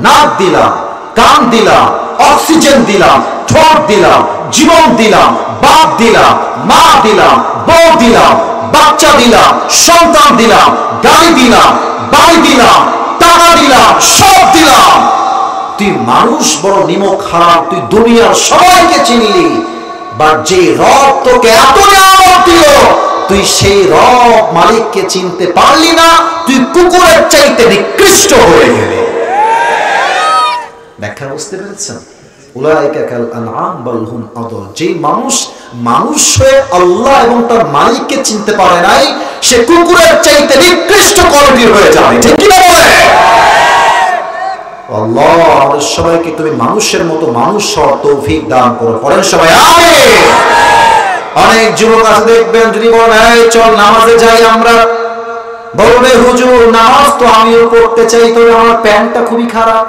[SPEAKER 1] নাক দিলাম, কান দিলাম, অক্সিজেন দিলাম, ঠোঁট দিলাম, জীবন দিলাম, বাপ দিলাম, মা দিলাম, বউ দিলাম, বাচ্চা দিলাম, সন্তান দিলাম, গাড়ি দিলাম, বাড়ি দিলাম, টাকা দিলাম, সব দিলাম। তুই মানুষ বড় নিমক হারাম, তুই দুনিয়ার সবাইকে চিনলি, বা যে রব তোকে এত নিয়ামত দিল, তুই সেই রব মালিককে চিনতে পারলি না, তুই কুকুরের চাইতে নিকৃষ্ট হয়ে গেলি। ব্যাখ্যা বুঝতে পেরেছেন? উলাইকা কাল আনআম বাল হুম আদল। যে মানুষ মানুষ হয়ে আল্লাহ এবং তার মালিককে চিনতে পারে নাই, সে কুকুরের চাইতে নিকৃষ্ট কোয়ালিটির হয়ে যাবে। ঠিক কি না বলে? আল্লাহ আমাদের সবাইকে তুমি মানুষের মতো মানুষ হওয়ার তৌফিক দান করো। পড়েন সবাই আমিন। অনেক যুবক আছে দেখবেন, যদি বলেন এই চল নামাজে যাই, আমরা বলবে হুজুর নামাজ তো আমিও পড়তে চাই, তবে আমার প্যান্টটা খুবই খারাপ।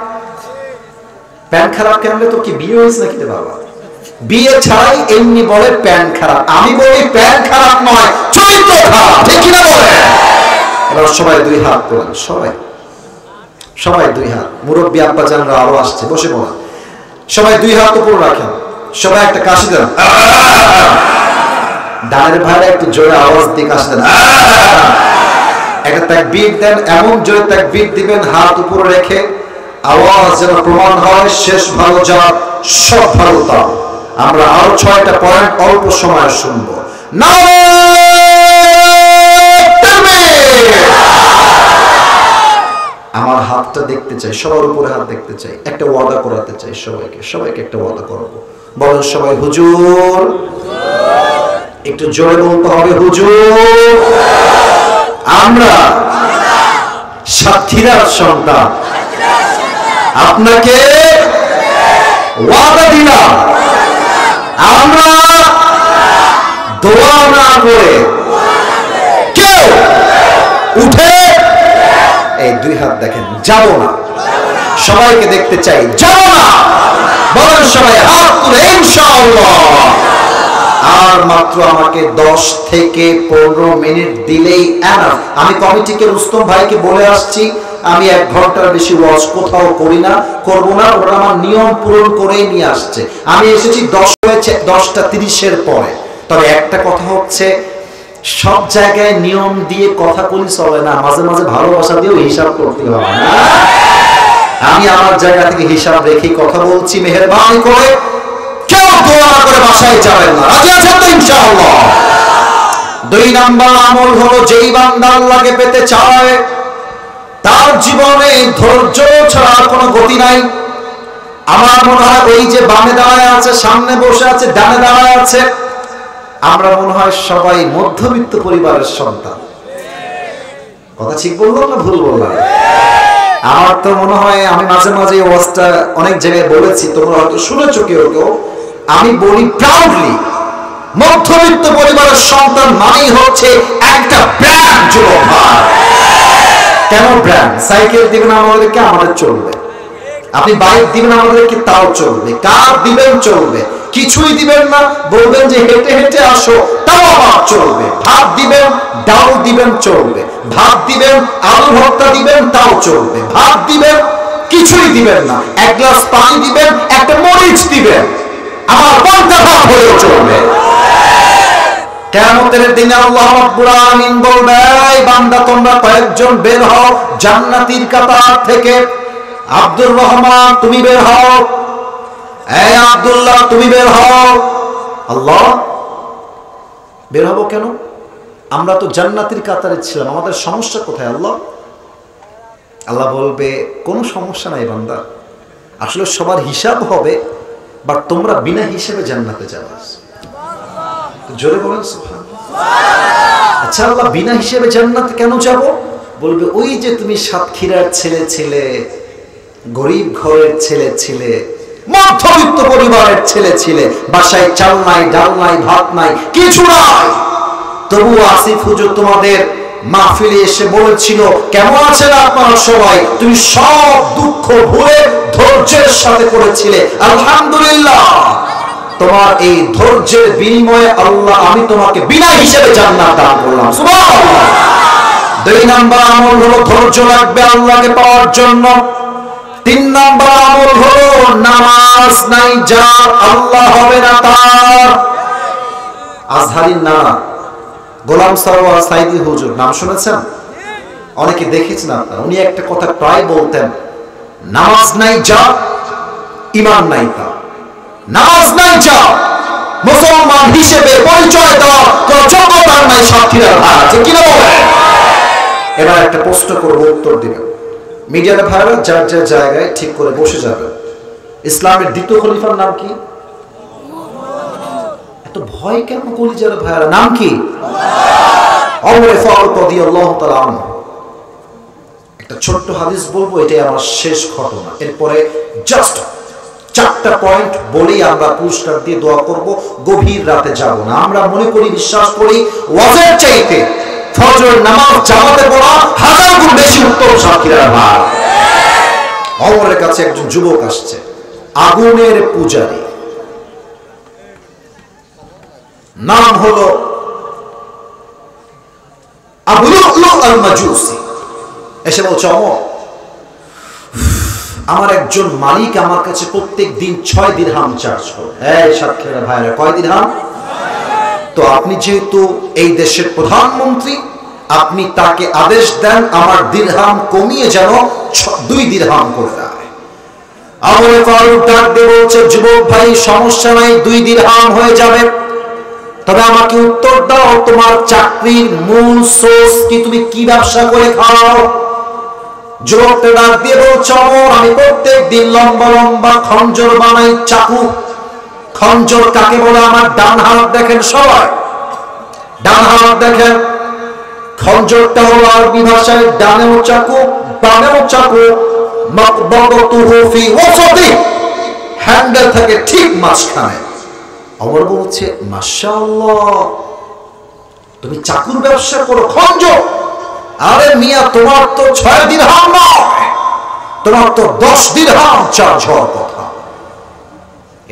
[SPEAKER 1] প্যান্ট খারাপ কেন? তো কি বিয়ে হয়েছে নাকি রে বাবা? বিয়ে ছাড়াই এমনি বলে প্যান্ট খারাপ। আমি বলি প্যান্ট খারাপ নয়, চরিত্র খারাপ। ঠিক কি না বলে? এবার সবাই দুই হাত তোলেন, সবাই সবাই দুই হাত। মুরব্বী আব্বা জানরা আরো আসছে, বসে পড়া। সবাই দুই হাত উপর রাখেন, সবাই একটা কাশি দেন। ডানের ভাইরা একটু জোরে আওয়াজ দিয়ে কাশি দেন। একটা তাকবীর দেন, এমন জোরে তাকবীর দিবেন হাত উপরে রেখে, আওয়াজ যেন প্রমাণ হয় শেষ ভালো যা সব ভালো তা। আমরা আরো 6টা পয়েন্ট অল্প সময় শুনবো। আমার হাতটা দেখতে চাই, সবার উপরে হাত দেখতে চাই, একটা ওয়াদা করাতে চাই সবাইকে, সবাইকে একটা ওয়াদা করাবো। বলেন সবাই হুজুর, একটু জোরে বলতে হবে হুজুর। আমরা সাতক্ষীরার সন্তান, আপনাকে ওয়াদা দিলাম, আমরা দোয়া না করে কেউ উঠে, এই দুই হাত দেখেন, যাব না। সবাইকে দেখতে চাই, যাব না। বলেন সবাই হাত তুলে ইনশাআল্লাহ। আর মাত্র আমাকে 10 থেকে 15 মিনিট দিলেই এনাফ। আমি কমিটিকে রুস্তম ভাইকে বলে আসছি, আমি 1 ঘন্টার বেশি ওয়াজ কোথাও করি না, করব না। ওরা আমার নিয়ম পূরণ করেই নিয়ে আসছে। আমি এসেছি 10টা 30-এর পরে। তবে একটা কথা হচ্ছে, সব জায়গায় নিয়ম দিয়ে কথা বলি চলে না, মাঝে মাঝে ভালোবাসা দিয়েও হিসাব করতে হবে। আমি আমার জায়গা থেকে হিসাব রেখে কথা বলছি। মেহেরবানি করে কেউ দোয়া করে বাসায় যাবেন না। রাজি আছেন তো ইনশাআল্লাহ? 2 নাম্বার আমল হলো, যেই বান্দা আল্লাহকে পেতে চায় তার জীবনে ধৈর্য ছাড়া কোনো গতি নাই। আমার মনে হয় ওই যে বামে দাঁড়ায় আছে, সামনে বসে আছে, ডানে দাঁড়ায় আছে, আমরা মনে হয় সবাই মধ্যবিত্ত পরিবারের সন্তান। কথা ঠিক বললাম না ভুল বললাম? আমার তো মনে হয়, আমি মাঝে মাঝে ওয়াজটা অনেক জায়গায় বলেছি, তোমরা হয়তো শুনেছো কেউ কেউ। আমি বলি প্রাউডলি, মধ্যবিত্ত পরিবারের সন্তান মানেই হচ্ছে একটা ব্র্যান্ড। যুবক ভাই, কেন ব্র্যান্ড? সাইকেল দিবেন আমাদেরকে, আমাদের চলবে। আপনি বাইক দিবেন আমাদেরকে, তাও চলবে। কার দিবেন, চলবে। কিছুই দিবেন না, বলবেন যে হেঁটে হেঁটে আসো, তাও আবার চলবে। ভাত দিবেন, ডাল দিবেন, চলবে। ভাত দিবেন, আলু ভর্তা দিবেন, তাও চলবে। ভাত দিবেন, কিছুই দিবেন না, 1 গ্লাস পানি দিবেন, একটা মরিচ দিবেন, আমার 50 ভাত হলেও চলবে। কিয়ামতের দিনে আল্লাহ রাব্বুল আলামিন বলবে, এই বান্দা তোমরা কয়েকজন বের হও জান্নাতীর কাতার থেকে। আব্দুর রহমান তুমি বের হও, এই আব্দুল্লাহ তুমি বের হও। আল্লাহ, বের হবো কেন? আমরা তো জান্নাতীর কাতারে ছিলাম, আমাদের সমস্যা কোথায় আল্লাহ? আল্লাহ বলবে, কোনো সমস্যা নাই বান্দা, আসলে সবার হিসাব হবে, বাট তোমরা বিনা হিসেবে জান্নাতে যাবে। জোরে বলেন সুবহানাল্লাহ। আচ্ছা আল্লাহ, বিনা হিসেবে জান্নাতে কেন যাব? বলবে, ওই যে তুমি সাতক্ষীরার ছেলে ছিলে, গরিব ঘরের ছেলে ছিলে, মধ্যবিত্ত পরিবারের ছেলে ছিলে, বাসায় চাল নাই, ডাল নাই, ভাত নাই, কিছু নাই। তবু আসিফ হুজুর তোমাদের মাহফিলে এসে বলেছিল, কেমন আছেন আপনারা সবাই? তুমি সব দুঃখ ভুলে ধৈর্যের সাথে করেছিলে, আলহামদুলিল্লাহ। তোমার এই ধৈর্যের বিনিময়ে আল্লাহ আমি তোমাকে বিনা হিসেবে জান্নাত দান করলাম, সুবহানাল্লাহ। 2 নাম্বার আমল হলো ধৈর্য লাগবে আল্লাহকে পাওয়ার জন্য। 3 নাম্বার আমল হলো নামাজ নাই যার, আল্লাহ হবে না তার। আজহারীর নানা গোলাম সরওয়ার সাইদি হুজুর নাম শুনেছেন? অনেকে দেখেছেন আপনারা। উনি একটা কথা প্রায় বলতেন, নামাজ নাই যার, ঈমান নাই তার। নামাজ নাই যার, মুসলমান হিসেবে পরিচয় দেওয়ার কোন যোগ্যতা নাই। সাথীরা আছে কিনা বলে? এবার একটা প্রশ্ন করব, উত্তর দিবেন। মিডিয়ার ভাইরা যার যার জায়গায় ঠিক করে বসে যাবেন। ইসলামের দ্বিতীয় খলিফার নাম কি? এত ভয় কেন কলিজার ভাইরা? নাম কি? ওমর ফারুক রাদিয়াল্লাহু তাআলা আনহু। একটা ছোট্ট হাদিস বলবো, এটাই আমার শেষ ঘটনা। এরপরে জাস্ট 4টা পয়েন্ট বলেই আমরা পুরস্কার দিয়ে দোয়া করব। গভীর রাতে যাব না। আমরা মনে করি, বিশ্বাস করি, ওয়াজের চাইতে ফজর নামাজ জামাতে পড়া 1000 গুণ বেশি উত্তম। সাথীরা ভাই, ওমরের কাছে একজন যুবক আসছে, আগুনের পূজারী, নাম হলো আবু লুলু আল মাজুসি। এসে বলছে, ওমর, আমার একজন মালিক আমার কাছে প্রত্যেক দিন 6 দিরহাম চার্জ করে। এই সাথীরা ভাইরা, কয় দিরহাম? তো আপনি যেহেতু এই দেশের প্রধানমন্ত্রী, আপনি তাকে আদেশ দেন আমার দিরহাম কমিয়ে যেন 2 দিরহাম করে দেয়। ওমর ফারুক ডাক দিয়ে বলছে, যুবক ভাই, সমস্যা নাই, 2 দিরহাম হয়ে যাবে। তবে আমাকে উত্তর দাও, তোমার চাকরির মূল সোর্স কি? তুমি কি ব্যবসা করে খাও? যুবকটা ডাক দিয়ে বলছে, ওমর, আমি প্রত্যেক দিন লম্বা লম্বা খঞ্জর বানাই, চাকু। খঞ্জর কাকে বলে? আমার ডান হাত দেখেন সবাই, ডান হাত দেখেন। খঞ্জরটা হলো আরবি ভাষায় ডানেও চাকু বামেও চাকু। মাকবাতুহু ফি ওয়াসাতি, হ্যান্ডেল থাকে ঠিক মাঝখানে। ওমর বলছে, মাশাআল্লাহ, তুমি চাকুর ব্যবসা করো, খঞ্জর? আরে মিয়া, তোমার তো 6 দিরহাম নয়, তোমার তো 10 দিরহাম চার্জ হওয়ার কথা।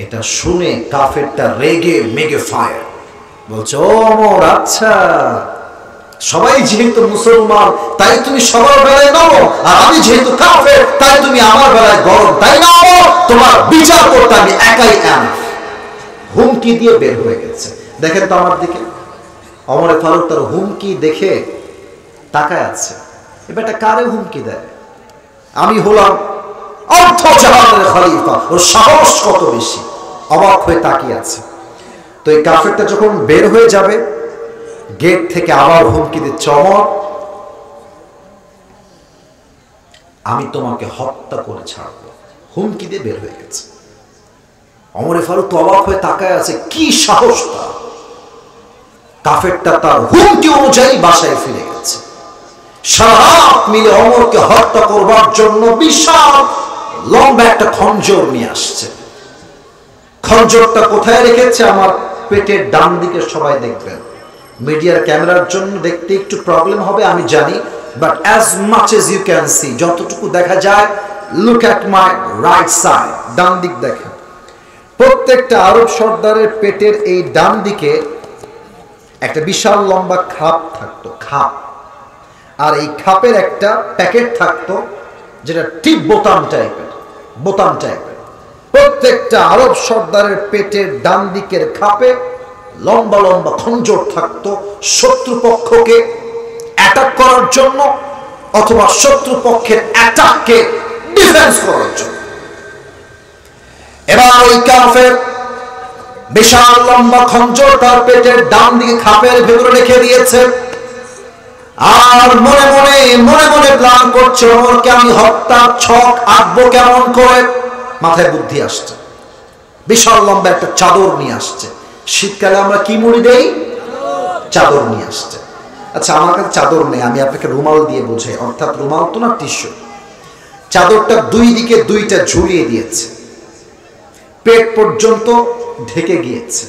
[SPEAKER 1] এটা শুনে কাফেরটা রেগে মেগে ফায়ার, বলছে, ওমর, আচ্ছা, সবাই যেহেতু মুসলমান তাই তুমি সবার বেলায় নাও, আর আমি যেহেতু কাফের তাই তুমি আমার বেলায় গরম, তাই নাও। তোমার বিচার করতে আমি একাই এনাফ। হুমকি দিয়ে বের হয়ে গেছে। দেখেন তো আমার দিকে। ওমর ফারুক তার হুমকি দেখে তাকায় আছে। এবার এটা কারে হুমকি দেয়? আমি হলাম অর্ধ জাহানের খলিফা, ওর সাহস কত বেশি। অবাক হয়ে তাকিয়ে আছে। তো এই কাফেরটা যখন বের হয়ে যাবে, গেট থেকে আবার হুমকি দিচ্ছে, ওমর, আমি তোমাকে হত্যা করে ছাড়বো। হুমকি দিয়ে বের হয়ে গেছে। ওমর ফারুক তো অবাক হয়ে তাকায় আছে, কি সাহস তার! কাফেরটা তার হুমকি অনুযায়ী বাসায় ফিরে গেছে। সারা রাত মিলে ওমরকে হত্যা করবার জন্য বিশাল লম্বা একটা খঞ্জর নিয়ে আসছে। খঞ্জরটা কোথায় রেখেছে? আমার পেটের ডান দিকে। সবাই দেখবেন। মিডিয়ার ক্যামেরার জন্য দেখতে একটু প্রবলেম হবে আমি জানি, but as much as you can see, যতটুকু দেখা যায়, look at my right side, ডান দিক দেখেন। প্রত্যেকটা আরব সর্দারের পেটের এই ডান দিকে একটা বিশাল লম্বা খাপ থাকতো, খাপ। আর এই খাপের একটা প্যাকেট থাকতো, যেটা ঠিক বোতাম টাইপের, বোতাম টাইপের। প্রত্যেকটা আরব সর্দারের পেটের ডান দিকের খাপে লম্বা লম্বা খঞ্জর থাকতো, শত্রুপক্ষকে অ্যাটাক করার জন্য অথবা শত্রুপক্ষের অ্যাটাককে ডিফেন্স করার জন্য। এবার ওই কাফের বিশাল লম্বা খঞ্জর তার পেটের ডান দিকে খাপের ভেতরে রেখে দিয়েছে, আর মনে মনে মনে মনে প্ল্যান করছে, ওমরকে আমি হত্যার ছক আঁকবো কেমন করে। মাথায় বুদ্ধি আসছে। বিশাল লম্বা একটা চাদর নিয়ে আসছে। শীতকালে আমরা কি মুড়ি দেই? চাদর নিয়ে আসছে। আচ্ছা, আমার কাছে চাদর নেই, আমি আপনাকে রুমাল দিয়ে বোঝাই, অর্থাৎ রুমাল তো না, টিস্যু। চাদরটা 2 দিকে 2টা ঝুলিয়ে দিয়েছে। পেট পর্যন্ত ঢেকে গিয়েছে,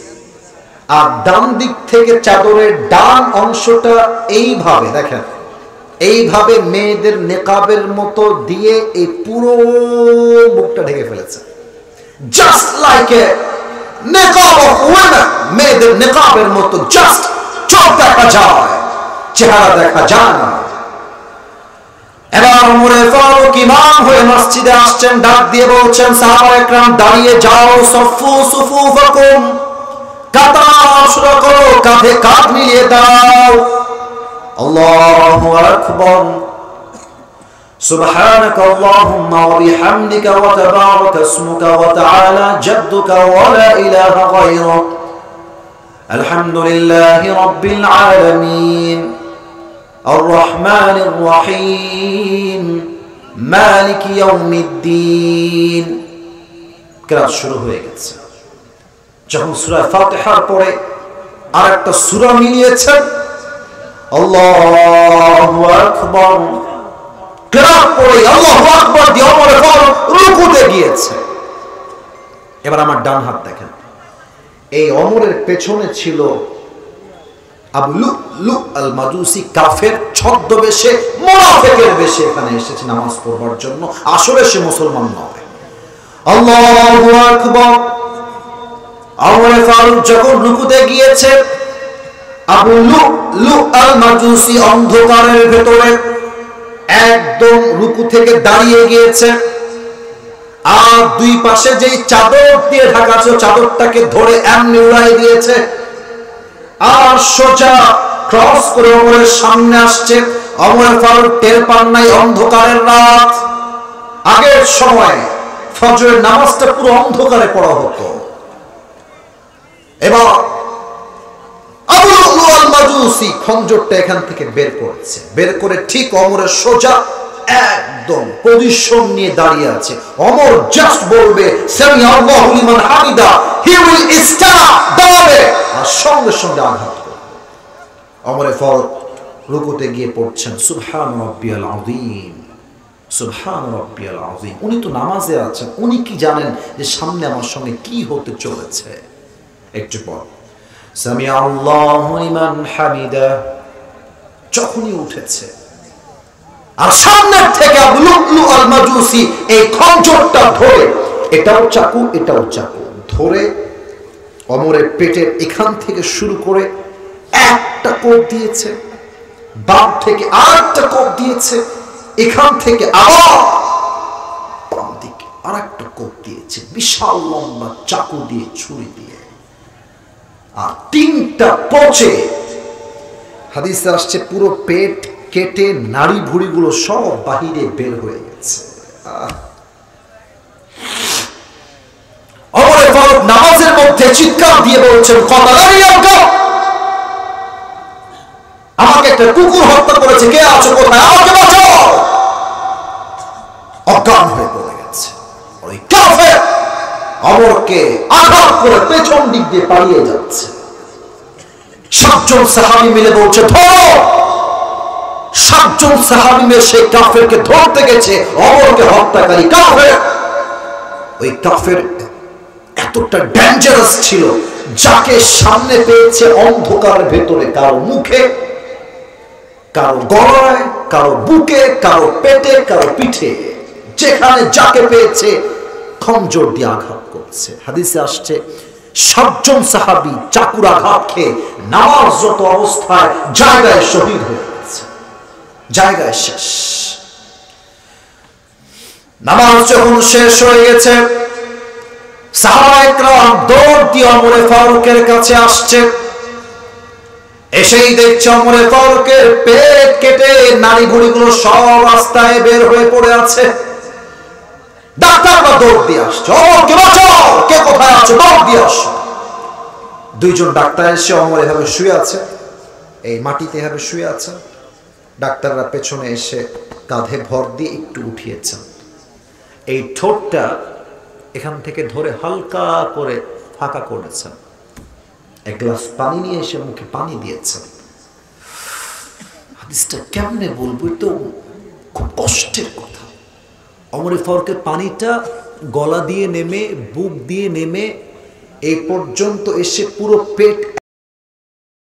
[SPEAKER 1] আর ডান দিক থেকে চাদরের ডান অংশটা এইভাবে দেখেন, এইভাবে মেয়েদের নেকাবের মতো দিয়ে এই পুরো মুখটা ঢেকে ফেলেছে, জাস্ট লাইক এ নেকাব অফ ওমেন। মেয়েদের নেকাবের মতো জাস্ট চোখ দেখা যায়, চেহারা দেখা যায় না। এবার ওমরে ফারুক ইমাম হয়ে মসজিদে আসছেন, ডাক দিয়ে বলছেন, সাহাবা একরাম দাঁড়িয়ে যাও, সফু সুফুফাকুম, কাতার শুরু করো, কাঁধে কাঁধ মিলিয়ে দাও। আল্লাহু আকবার, সুবহানাক আল্লাহুম্মা ওয়া বিহামদিকা ওয়া তাবারাকা ইসমুকা ওয়া তাআলা জাদ্দুকা ওয়া লা ইলাহা গায়রুক, আলহামদুলিল্লাহি রাব্বিল আলামিন, الرحمن الرحيم مالك يوم الدين। কেরাত শুরু হয়ে গেছে। যখন সূরা ফাতিহার পরে আরেকটা সূরা মিলিয়েছেন, আল্লাহু আকবার, কেরাত পড়ে আল্লাহু আকবার দিয়ে ওমর ফারুক রুকুতে গিয়েছে। এবার আমার ডান হাত দেখেন, এই ওমরের পেছনে ছিল আবু লু'লু আল মাজুসি, কাফের ছদ্মবেশে, মুনাফিকের বেশে এখানে এসেছে নামাজ পড়বার জন্য, আসলে সে মুসলমান নয়। আল্লাহু আকবার। ওমর ফারুক যখন রুকুতে গিয়েছে, আবু লু'লু আল মাজুসি অন্ধকারের ভেতরে একদম রুকু থেকে দাঁড়িয়ে গিয়েছে, আর দুই পাশে যেই চাদর দিয়ে ঢাকা ছিল চাদরটাকে ধরে এমনি উড়াই দিয়েছে, আর সোজা ক্রস করে ওমরের সামনে আসছে। ওমর ফারুক টের পান নাই অন্ধকারের রাত। আগের সময় ফজরের নামাজটা পুরো অন্ধকারে পড়া হতো। এবার আবু লু'লু আল মাজুসি খঞ্জরটা এখান থেকে বের করেছে, বের করে ঠিক ওমরের সোজা একদম পজিশন নিয়ে দাঁড়িয়ে আছে। ওমর জাস্ট বলবে সামি আল্লাহু লিমান হামিদা, হি উইল স্ট্যান্ড দাঁড়াবে, আর সঙ্গে সঙ্গে আঘাত করবে। ওমর ফারুক রুকুতে গিয়ে পড়ছেন সুবহান রাব্বিয়াল আযীম, সুবহান রাব্বিয়াল আযীম। উনি তো নামাজে আছেন, উনি কি জানেন যে সামনে আমার সঙ্গে কি হতে চলেছে? একটু পর সামি আল্লাহু লিমান হামিদা যখনই উঠেছে, আর সামনের থেকে আবু লু'লু আল মাজুসি এই খঞ্জরটা ধরে, এটাও চাকু এটাও চাকু ধরে ওমরের পেটের এখান থেকে শুরু করে একটা কোপ দিয়েছে, বাম থেকে আরেকটা কোপ দিয়েছে, এখান থেকে আবার বাম দিকে আরেকটা কোপ দিয়েছে, বিশাল লম্বা চাকু দিয়ে, ছুরি দিয়ে, আর তিনটা পচে, হাদিসে আসছে পুরো পেট কেটে নাড়ি ভুড়িগুলো সব বাহিরে বের হয়ে গেছে। ওমর ফারুক নামাজের মধ্যে চিৎকার দিয়ে বলছেন, আমাকে একটা কুকুর হত্যা করেছে, কে আছো কোথায়, আমাকে বাঁচাও। অজ্ঞান হয়ে পড়ে গেছে। ওই কাফের ওমরকে আঘাত করে পেছন দিক দিয়ে পালিয়ে যাচ্ছে। 7 জন সাহাবী মিলে বলছে ধরো। 7 জন সাহাবী মিলে সেই কাফেরকে ধরতে গেছে, ওমরকে হত্যাকারী কাফের। ওই কাফের এতটা ডেঞ্জারাস ছিল, যাকে সামনে পেয়েছে অন্ধকারের ভেতরে, কারো মুখে, কারো গলায়, কারো বুকে, কারো পেটে, কারো পিঠে, যেখানে যাকে পেয়েছে খঞ্জর দিয়ে আঘাত করছে। হাদিসে আসছে 7 জন সাহাবী চাকুর আঘাত খেয়ে নামাজরত অবস্থায় জায়গায় শহীদ হয়ে গেছে, জায়গায় শেষ। নামাজ যখন শেষ হয়ে গেছে, সাহাবায়ে কেরাম দৌড় দিয়ে ওমর ফারুকের কাছে আসছে। এসেই দেখছে ওমর ফারুকের পেট কেটে নাড়ি ভুড়িগুলো সব রাস্তায় বের হয়ে পড়ে আছে। ডাক্তাররা দৌড় দিয়ে আসছে, ওমরকে বাঁচাও, কে কোথায় আছো, দৌড় দিয়ে আসো। 2 জন ডাক্তার এসে ওমর এভাবে শুয়ে আছে, এই মাটিতে এভাবে শুয়ে আছে। ডাক্তাররা পেছনে এসে কাঁধে ভর দিয়ে একটু উঠিয়েছেন। এই ঠোঁটটা এখান থেকে ধরে হালকা করে ফাঁকা করেছেন। 1 গ্লাস পানি নিয়ে এসে মুখে পানি দিয়েছেন। হাদিসটা কেমনে বলবো, তো খুব কষ্টের কথা। ওমর ফারুকের পানিটা গলা দিয়ে নেমে বুক দিয়ে নেমে এই পর্যন্ত এসে পুরো পেট